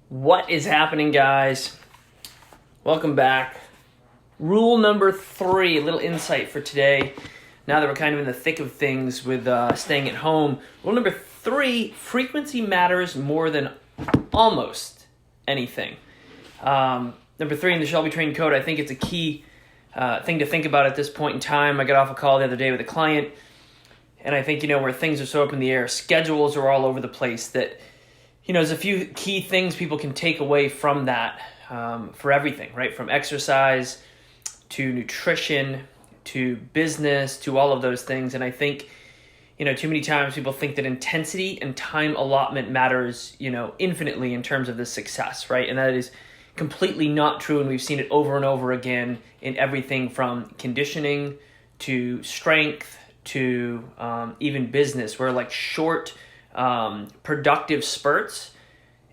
What is happening, guys? Welcome back. Rule number 3, a little insight for today. Now that we're kind of in the thick of things with staying at home. Rule number 3, frequency matters more than almost anything. Number 3 in the Shelby Train Code, I think it's a key thing to think about at this point in time. I got off a call the other day with a client, and I think, where things are so up in the air, schedules are all over the place that, there's a few key things people can take away from that for everything, right? From exercise to nutrition to business to all of those things. And I think, too many times people think that intensity and time allotment matters, infinitely in terms of the success, right? And that is completely not true. And we've seen it over and over again in everything from conditioning to strength to even business, where like short, productive spurts,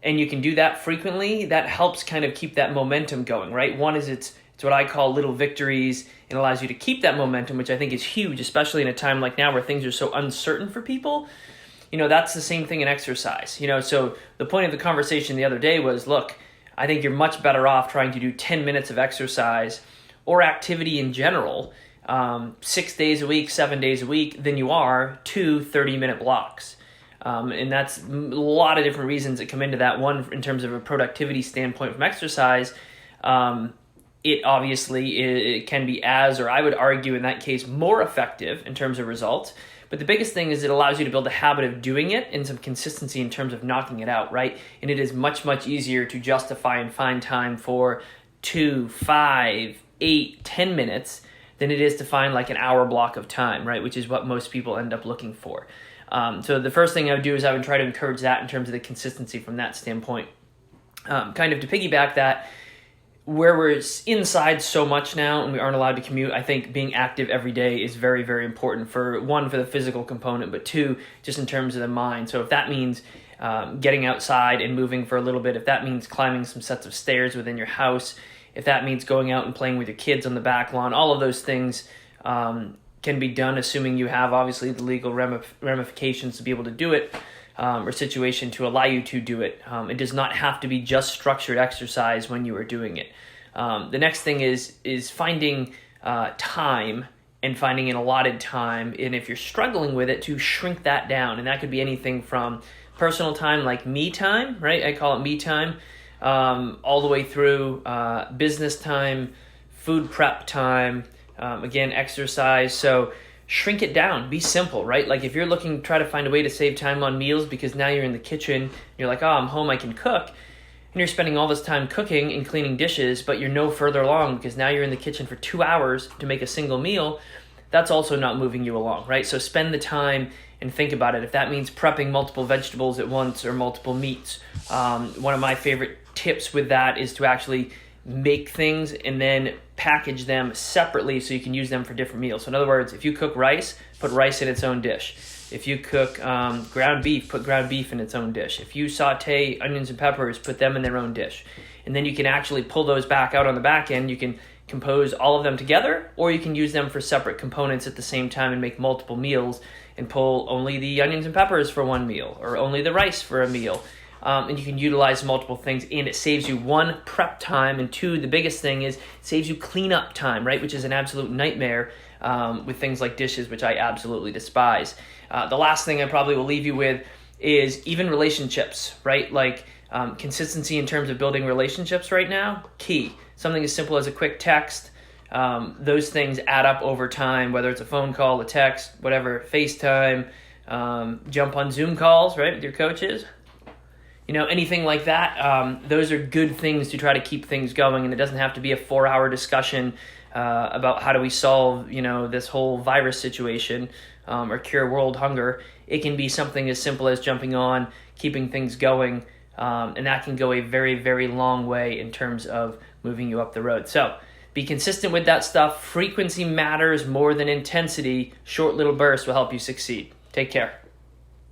and you can do that frequently. That helps kind of keep that momentum going, right? One is it's what I call little victories. It allows you to keep that momentum, which I think is huge, especially in a time like now where things are so uncertain for people. That's the same thing in exercise. So the point of the conversation the other day was, look, I think you're much better off trying to do 10 minutes of exercise or activity in general 6 days a week, 7 days a week than you are 2 30-minute blocks. And that's a lot of different reasons that come into that. One, in terms of a productivity standpoint from exercise, it obviously it can be or I would argue in that case, more effective in terms of results. But the biggest thing is it allows you to build a habit of doing it and some consistency in terms of knocking it out, right? And it is much, much easier to justify and find time for 2, 5, 8, 10 minutes than it is to find like an hour block of time, right? Which is what most people end up looking for. So the first thing I would do is I would try to encourage that in terms of the consistency from that standpoint. Kind of to piggyback that, where we're inside so much now and we aren't allowed to commute, I think being active every day is very, very important for the physical component, but 2, just in terms of the mind. So if that means getting outside and moving for a little bit, if that means climbing some sets of stairs within your house, if that means going out and playing with your kids on the back lawn, all of those things can be done, assuming you have obviously the legal ramifications to be able to do it, or situation to allow you to do it. It does not have to be just structured exercise when you are doing it. The next thing is finding time and finding an allotted time, and if you're struggling with it, to shrink that down. And that could be anything from personal time, like me time, right? I call it me time, all the way through business time, food prep time, again, exercise. So shrink it down, be simple, right? Like if you're looking, try to find a way to save time on meals because now you're in the kitchen, you're like, oh, I'm home, I can cook. And you're spending all this time cooking and cleaning dishes, but you're no further along because now you're in the kitchen for 2 hours to make a single meal. That's also not moving you along, right? So spend the time and think about it. If that means prepping multiple vegetables at once or multiple meats, one of my favorite tips with that is to actually make things and then package them separately so you can use them for different meals. So in other words, if you cook rice, put rice in its own dish. If you cook ground beef, put ground beef in its own dish. If you saute onions and peppers, put them in their own dish. And then you can actually pull those back out on the back end. You can compose all of them together, or you can use them for separate components at the same time and make multiple meals and pull only the onions and peppers for one meal or only the rice for a meal. And you can utilize multiple things, and it saves you 1, prep time, and 2, the biggest thing is it saves you cleanup time, right? Which is an absolute nightmare with things like dishes, which I absolutely despise. The last thing I probably will leave you with is even relationships, right? Like consistency in terms of building relationships right now, key. Something as simple as a quick text. Those things add up over time, whether it's a phone call, a text, whatever, FaceTime, jump on Zoom calls, right, with your coaches. Anything like that, those are good things to try to keep things going, and it doesn't have to be a 4-hour discussion about how do we solve, this whole virus situation or cure world hunger. It can be something as simple as jumping on, keeping things going, and that can go a very, very long way in terms of moving you up the road. So be consistent with that stuff. Frequency matters more than intensity. Short little bursts will help you succeed. Take care.